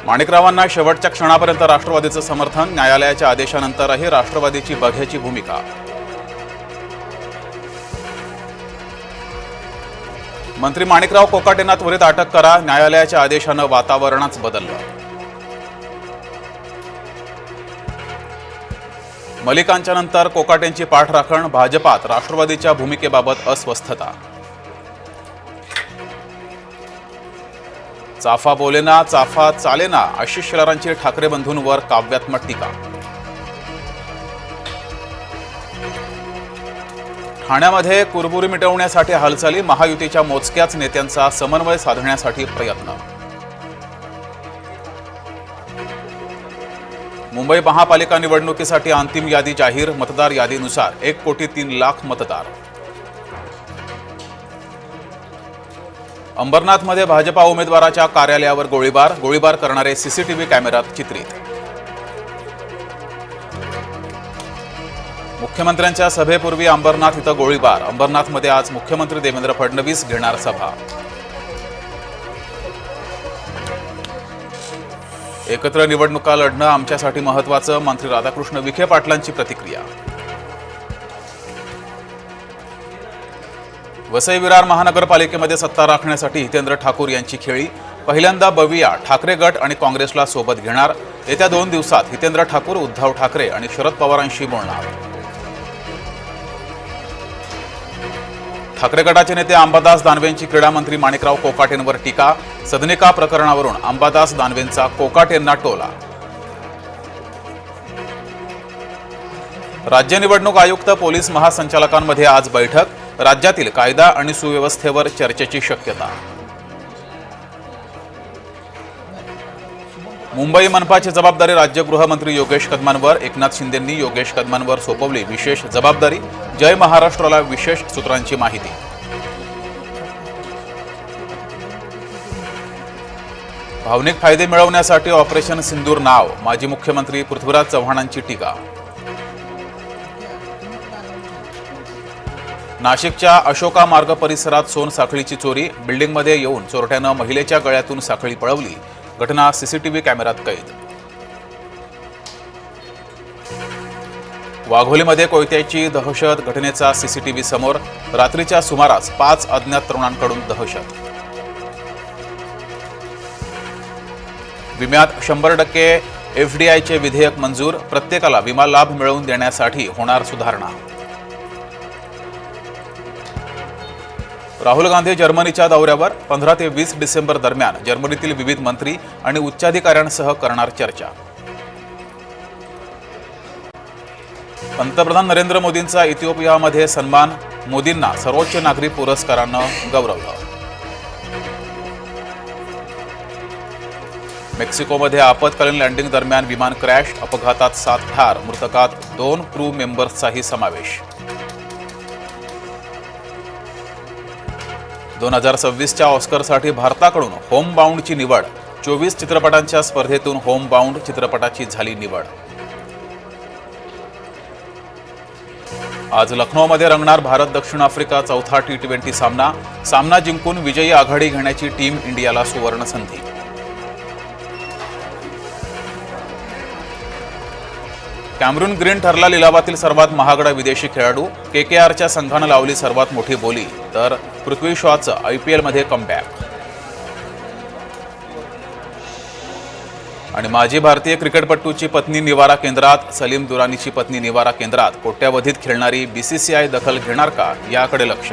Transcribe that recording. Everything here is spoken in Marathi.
माणिकरावांना शेवटच्या क्षणापर्यंत राष्ट्रवादीचं समर्थन, न्यायालयाच्या आदेशानंतरही राष्ट्रवादीची बघ्याची भूमिका। मंत्री माणिकराव कोकाटेंना त्वरित अटक करा, न्यायालयाच्या आदेशानं वातावरणच बदललं। मलिकांच्या नंतर कोकाटेंची पाठराखण, भाजपात राष्ट्रवादीच्या भूमिकेबाबत अस्वस्थता। चाफा बोलेना चाफा चालेना, आशिष शेलारांची ठाकरे बंधूंवर काव्यात्मक टीका। ठाण्यामध्ये कुरबुरी मिटवण्यासाठी हालचाली, महायुतीच्या मोजक्याच नेत्यांचा समन्वय साधण्यासाठी प्रयत्न। मुंबई महापालिका निवडणुकीसाठी अंतिम यादी जाहीर, मतदार यादीनुसार 1,03,00,000 मतदार। अंबरनाथमध्ये भाजपा उमेदवाराच्या कार्यालयावर गोळीबार करणारे सीसीटीव्ही कॅमेऱ्यात चित्रित। मुख्यमंत्र्यांच्या सभेपूर्वी अंबरनाथ इथं गोळीबार, अंबरनाथमध्ये आज मुख्यमंत्री देवेंद्र फडणवीस घेणार सभा। एकत्र निवडणुका लढणं आमच्यासाठी महत्त्वाचं, मंत्री राधाकृष्ण विखे पाटलांची प्रतिक्रिया। वसई विरार महानगरपालिकेमध्ये सत्ता राखण्यासाठी हितेंद्र ठाकूर यांची खेळी, पहिल्यांदा बविया ठाकरे गट आणि काँग्रेसला सोबत घेणार, येत्या 2 दिवसात हितेंद्र ठाकूर उद्धव ठाकरे आणि शरद पवारांशी बोलणार। ठाकरे गटाचे नेते अंबादास दानवेंची क्रीडा मंत्री माणिकराव कोकाटेंवर टीका, सदनिका प्रकरणावरून अंबादास दानवेंचा कोकाटेंना टोला। राज्य निवडणूक आयुक्त पोलीस महासंचालकांमध्ये आज बैठक, राज्यातील कायदा आणि सुव्यवस्थेवर चर्चेची शक्यता। मुंबई मनपाची जबाबदारी राज्य गृहमंत्री योगेश कदमांवर, एकनाथ शिंदेंनी योगेश कदमांवर सोपवली विशेष जबाबदारी, जय महाराष्ट्राला विशेष सूत्रांची माहिती। भावनिक फायदे मिळवण्यासाठी ऑपरेशन सिंदूर नाव, माजी मुख्यमंत्री पृथ्वीराज चव्हाणांची टीका। नाशिकच्या अशोका मार्ग परिसरात सोन साखळीची चोरी, बिल्डिंगमध्ये येऊन चोरट्यानं महिलेच्या गळ्यातून साखळी पळवली, घटना सीसीटीव्ही कॅमेऱ्यात कैद। वाघोलीमध्ये कोयत्याची दहशत, घटनेचा सीसीटीव्ही समोर, रात्रीच्या सुमारास 5 अज्ञात तरुणांकडून दहशत। विम्यात 100% FDIचे विधेयक मंजूर, प्रत्येकाला विमा लाभ मिळवून देण्यासाठी होणार सुधारणा। राहुल गांधी जर्मनीच्या दौऱ्यावर, 15 ते 20 डिसेंबर दरम्यान जर्मनीतील विविध मंत्री आणि उच्चाधिकाऱ्यांसह करणार चर्चा। पंतप्रधान नरेंद्र मोदींचा इथिओपियामध्ये सन्मान, मोदींना सर्वोच्च नागरी पुरस्कारानं गौरवलं। मेक्सिकोमध्ये आपत्कालीन लँडिंग दरम्यान विमान क्रॅश, अपघातात 7 ठार, मृतकात 2 क्रू मेंबर्सचाही समावेश। 2026च्या ऑस्करसाठी भारताकडून होमबाउंडची निवड, 24 चित्रपटांच्या स्पर्धेतून होमबाउंड चित्रपटाची झाली निवड। आज लखनौमध्ये रंगणार भारत दक्षिण आफ्रिका चौथा T20 सामना जिंकून विजयी आघाडी घेण्याची टीम इंडियाला सुवर्ण संधी। कॅमरून ग्रीन ठरला लिलावातील सर्वात महागडा विदेशी खेळाडू, KKRच्या संघानं लावली सर्वात मोठी बोली, तर पृथ्वी शॉचं IPLमध्ये कमबॅक। आणि माजी भारतीय क्रिकेटपटूची पत्नी निवारा केंद्रात, सलीम दुरानीची पत्नी निवारा केंद्रात, कोट्यावधीत खेळणारी BCCI दखल घेणार का, याकडे लक्ष।